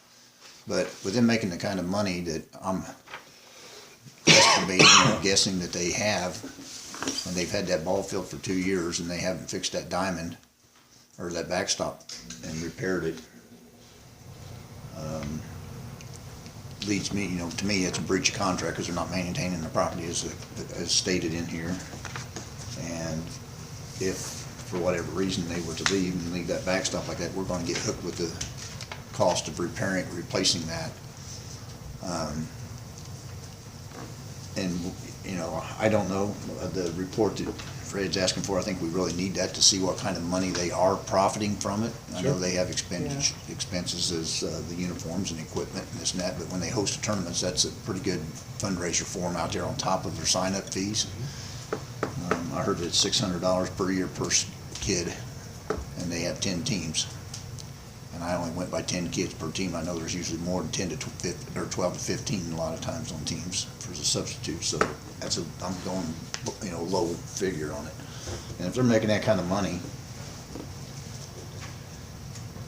But with them making the kind of money that I'm estimating or guessing that they have, and they've had that ball field for 2 years and they haven't fixed that diamond or that backstop and repaired it, leads me, to me, it's a breach of contract because they're not maintaining the property as stated in here. And if, for whatever reason, they were to leave and leave that backstop like that, we're going to get hooked with the cost of replacing that. I don't know, the report that Fred's asking for, I think we really need that to see what kind of money they are profiting from it. I know they have expenses as the uniforms and equipment and this and that, but when they host tournaments, that's a pretty good fundraiser for them out there on top of their sign-up fees. I heard it's $600 per year per kid, and they have 10 teams. And I only went by 10 kids per team. I know there's usually more than 10 to 12 to 15 a lot of times on teams for the substitute. So I'm going, low figure on it. And if they're making that kind of money,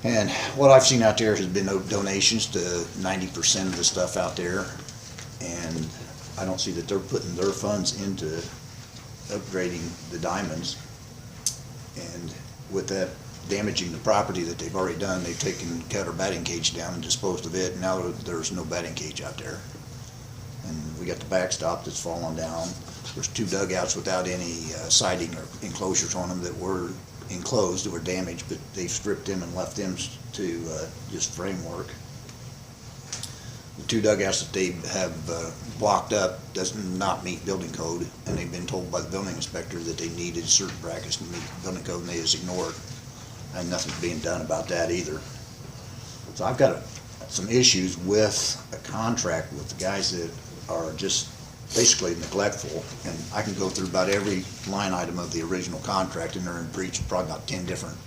and what I've seen out there has been donations to 90% of the stuff out there, and I don't see that they're putting their funds into upgrading the diamonds. And with that damaging the property that they've already done, they've cut our batting cage down and disposed of it, and now there's no batting cage out there. And we got the backstop that's fallen down. There's 2 dugouts without any siding or enclosures on them that were enclosed, that were damaged, but they stripped them and left them to just framework. The 2 dugouts that they have blocked up does not meet building code, and they've been told by the building inspector that they needed certain brackets to meet building code, and they just ignored. And nothing's being done about that either. So I've got some issues with a contract with the guys that are just basically neglectful. And I can go through about every line item of the original contract, and they're in breach of probably about 10 different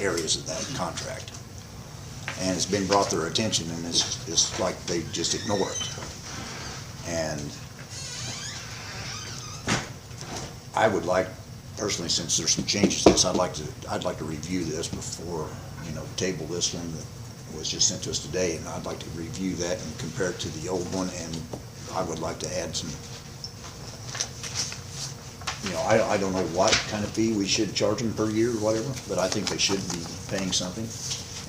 areas of that contract. And it's been brought to their attention, and it's like they just ignore it. And I would like, personally, since there's some changes to this, I'd like to review this before, table this one that was just sent to us today, and I'd like to review that and compare it to the old one, and I would like to add some, I don't know what kind of fee we should charge them per year or whatever, but I think they should be paying something,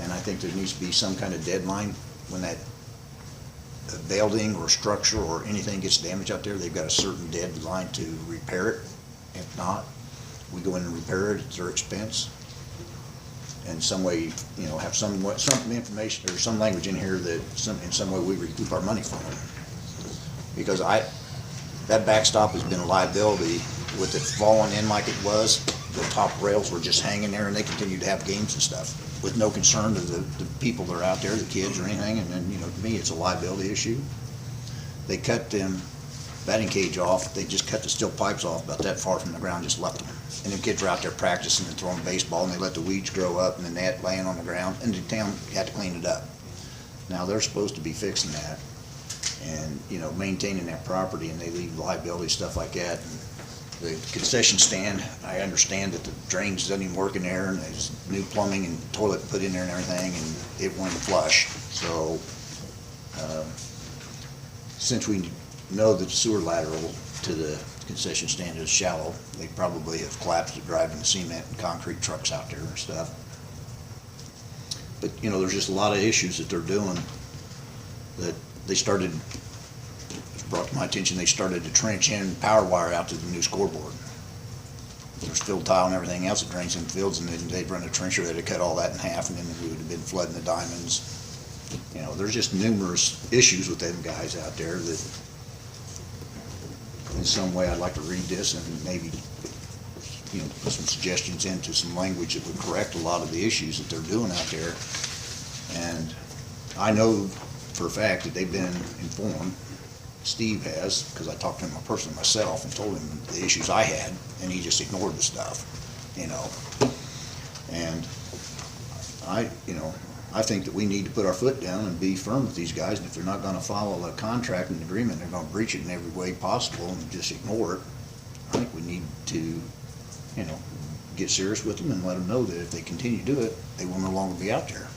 and I think there needs to be some kind of deadline when that building or structure or anything gets damaged out there. They've got a certain deadline to repair it. If not, we go in and repair it at their expense. In some way, have some information or some language in here that in some way we recoup our money from them. Because that backstop has been a liability with it falling in like it was. The top rails were just hanging there, and they continued to have games and stuff with no concern to the people that are out there, the kids or anything. And then, to me, it's a liability issue. They cut them batting cage off. They just cut the steel pipes off about that far from the ground, just left them. And the kids were out there practicing and throwing baseball, and they let the weeds grow up and the net laying on the ground, and the town had to clean it up. Now they're supposed to be fixing that and maintaining that property, and they leave liability stuff like that. And the concession stand, I understand that the drains doesn't even work in there, and there's new plumbing and toilet put in there and everything, and it went flush. So, since we know that the sewer lateral to the concession stand is shallow, they probably have collapsed it driving the cement and concrete trucks out there and stuff. But, you know, there's just a lot of issues that they're doing that they started, it's brought to my attention, they started to trench in power wire out to the new scoreboard. There's field tile and everything else that drains in the fields, and then they'd run a trencher that'd cut all that in half, and then we would have been flooding the diamonds. You know, there's just numerous issues with them guys out there that in some way I'd like to read this and maybe, you know, put some suggestions into some language that would correct a lot of the issues that they're doing out there. And I know for a fact that they've been informed, Steve has, because I talked to him personally myself and told him the issues I had, and he just ignored the stuff, you know. And I think that we need to put our foot down and be firm with these guys, and if they're not gonna follow a contract and agreement, they're gonna breach it in every way possible and just ignore it. I think we need to, you know, get serious with them and let them know that if they continue to do it, they will no longer be out there.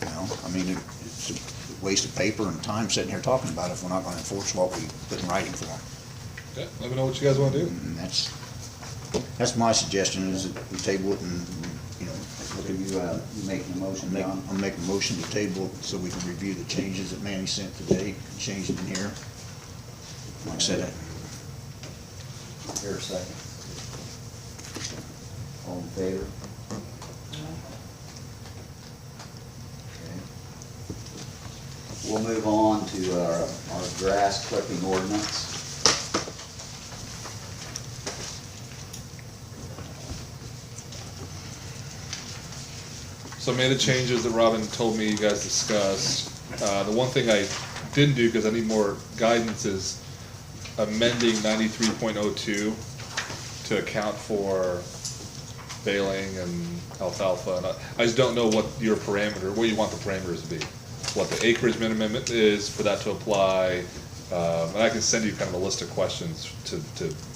You know, I mean, it's a waste of paper and time sitting here talking about it if we're not gonna enforce what we put in writing for them. Okay, let me know what you guys wanna do. And that's my suggestion, is that we table it and, you know, Are you making a motion, John? I'll make a motion to table it so we can review the changes that Manny sent today, changed in here. Like I said, Here a second. All in favor? Okay. We'll move on to our grass clipping ordinance. So I made the changes that Robin told me you guys discussed. The one thing I didn't do, because I need more guidance, is amending 93.02 to account for baling and alfalfa. And I just don't know what your parameter, what you want the parameters to be. What the acreage minimum is for that to apply. And I can send you kind of a list of questions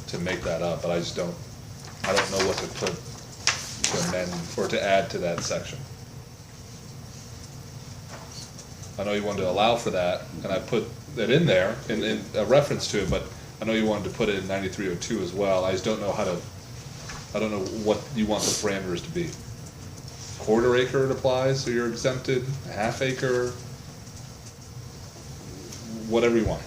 to make that up, but I don't know what to put, to amend or to add to that section. I know you wanted to allow for that, and I put it in there, in a reference to it, but I know you wanted to put it in 9302 as well. I just don't know I don't know what you want the parameters to be. Quarter acre it applies, so you're exempted, a half acre, whatever you want.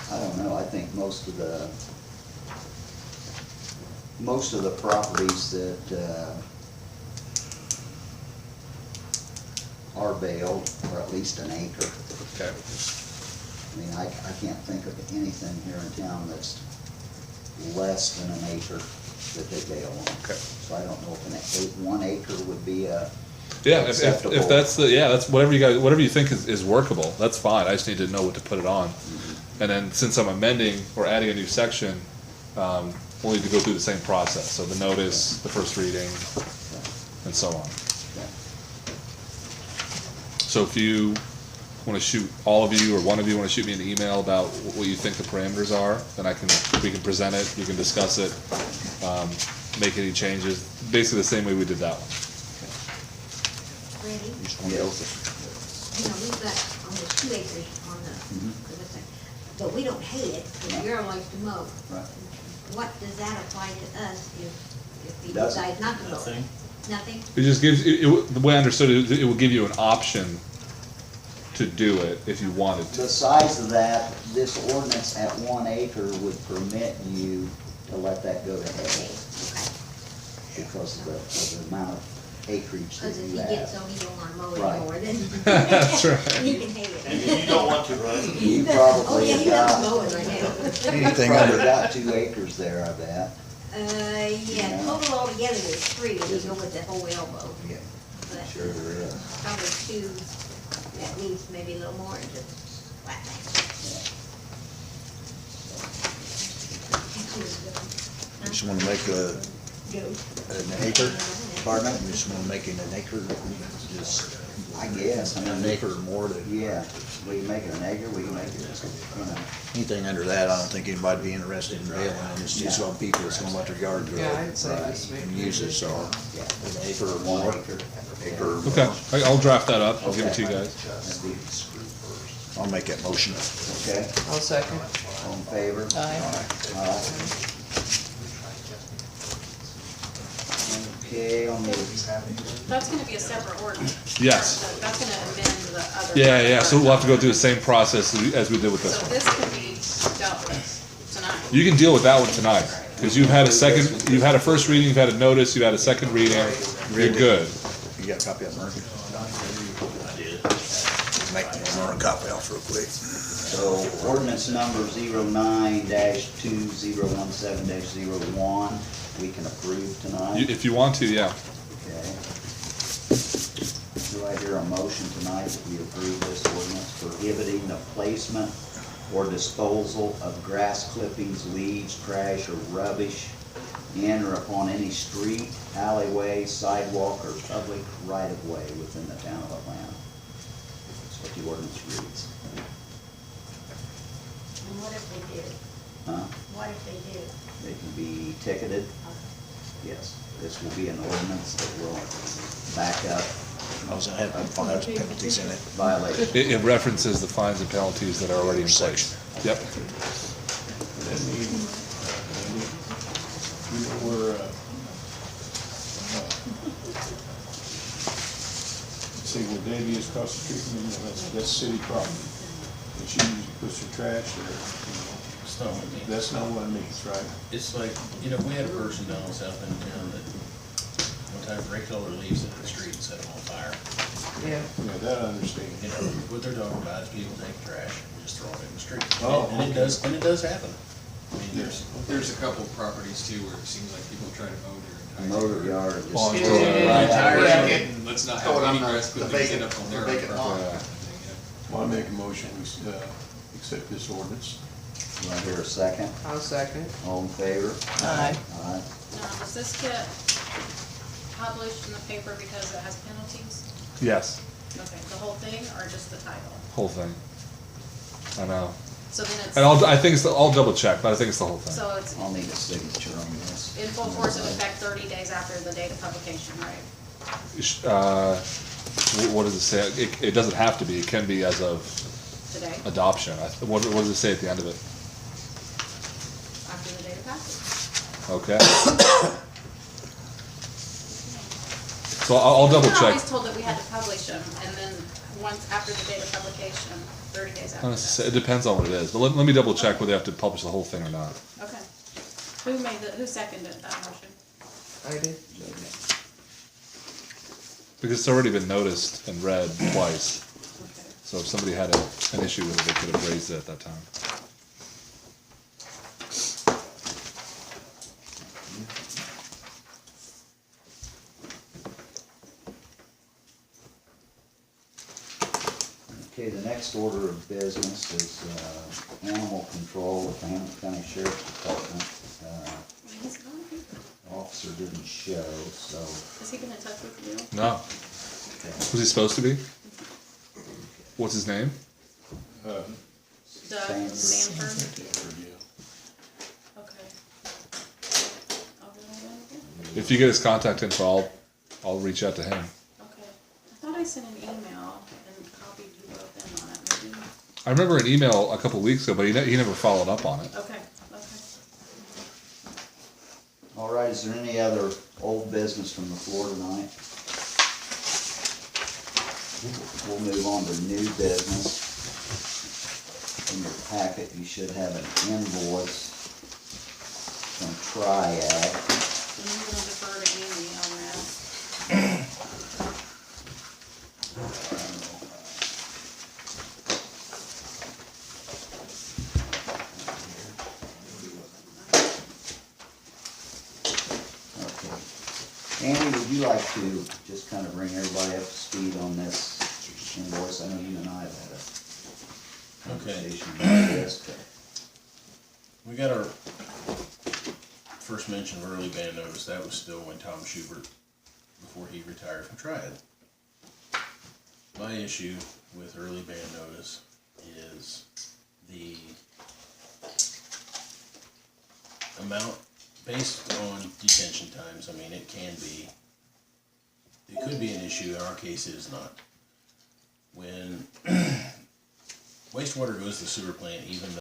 I don't know, I think most of the properties that are baled are at least an acre. Okay. I mean, I can't think of anything here in town that's less than an acre that they bale on. Okay. So I don't know if 1 acre would be a Yeah, acceptable. if that's that's whatever you think is workable, that's fine. I just need to know what to put it on. And then since I'm amending or adding a new section, we'll need to go through the same process. So the notice, the first reading, and so on. So if you want to shoot, all of you or one of you want to shoot me an email about what you think the parameters are, then we can present it, we can discuss it, make any changes, basically the same way we did that one. Ready? just want to go with You know, we've got almost 2 acres on the thing, but we don't hay it, because Bureau likes to mow. Right. What does that apply to us if we Doesn't. decide not to mow it? Nothing? It just gives, the way I understood it, it will give you an option to do it if you wanted to. The size of that, this ordinance at 1 acre would permit you to let that go to hay Okay. because of the amount of acreage that Because if you he have. gets so he don't wanna mow it Right. anymore, then That's right. he can hay it. And you don't want to, right? You Oh, probably yeah, have he doesn't got, mow it right now. anything probably under, got 2 acres there, I bet. Yeah, total altogether is 3 if you go with the whole elbow, Yeah, but sure there is. probably 2, at least, maybe a little more, and just flat back. just want to make an acre. Pardon You me? just wanna make it an acre, just I guess, I an mean, acre or more to, yeah, we can make it an acre, we can make it, you know. anything under that, I don't think anybody'd be interested in bailing, and it's just some people that's gonna let their yard grow. Yeah, I'd say just make And it. use it, so, Yeah, an acre or 1 more. acre. Acre or more. Okay, I'll draft that up, I'll give it to you guys. That'd be- I'll make that motion. Okay, I'll second. all in favor? Aye. Aye. Okay, on the, That's gonna be a separate ordinance. Yes. That's gonna amend the other. Yeah, so we'll have to go through the same process as we did with this So one. this can be dealt with tonight. You can deal with that one tonight, because you've had a first reading, you've had a notice, you've had a second reading, you're good. You got a copy of that, Murphy? I did. Make me a copy off real quick. so ordinance number 09-2017-01, we can approve tonight. If you want to, yeah. Okay. Do I hear a motion tonight that we approve this ordinance prohibiting the placement or disposal of grass clippings, leaves, trash, or rubbish in or upon any street, alleyway, sidewalk, or public right-of-way within the town of Atlanta? That's what the ordinance reads. And what if they do? Huh? What if they do? They can be ticketed. Yes, this will be an ordinance that will back up I was gonna have fines and penalties in it. violations. It references the fines and penalties that are already in place. Yep. You know where, see where Davy is across the street from me, that's city property. And she usually puts her trash there, It's not what I mean. that's not what it means, right? It's like, you know, we had a person down in South End of town that one time raked all their leaves in the street and set them on fire. Yeah. Yeah, that I understand. You know, what they're talking about is people take trash and just throw it in the street. Oh, And it okay. does happen. I mean, There's a couple of properties too where it seems like people try to mow their entire. Motor yard, or Well, just. until- Entire Yeah. street, and let's not Throw have it on any grass the clippings vacant- end up on the their vacant property. lot. kind of thing, yeah. Well, I make a motion, we, accept this ordinance. Do I hear a second? I'll second. All in favor? Aye. Aye. Now, does this get published in the paper because it has penalties? Yes, Okay, the whole thing or just the title? whole thing. I know. So then it's. And I'll double check, but I think it's the whole thing. So it's I'll need a signature on this. in full force of effect 30 days after the date of publication, right? What does it say? It doesn't have to be, it can be as of Today, adoption. What does it say at the end of it? after the date of passage. Okay. So I'll double We were check. always told that we had to publish them, and then once after the date of publication, 30 days Not after. necessarily- It depends on what it is, but let me double check whether they have to publish the whole thing or not. Okay. Who seconded that motion? I did. Because it's already been noticed and read twice. Okay. So if somebody had an issue with it, they could have raised it at that time. Okay, the next order of business is animal control with the Hamilton County Sheriff's Department. He's gone. Officer didn't show, so. Has he been in touch with you? No. Was he supposed to be? What's his name? Doug Sanford. Sanford? Yeah. Okay. I'll go ahead and, If you get his contact info, I'll reach out to him. okay. I thought I sent an email and copied you both in on it, maybe? I remember an email a couple weeks ago, but he never followed up on it. Okay, okay. All right, is there any other old business from the floor tonight? We'll move on to new business. In your packet, you should have an invoice from Triad. And you're gonna defer to Andy on that. Okay. Andy, would you like to just kind of bring everybody up to speed on this invoice? I know you and I have had a conversation about this, but We got our first mention of early ban notice, that was still when Tom Schubert before he retired from triad. My issue with early ban notice is the amount based on detention times. I mean, it could be an issue. In our case, it is not. When wastewater goes to the sewer plant, even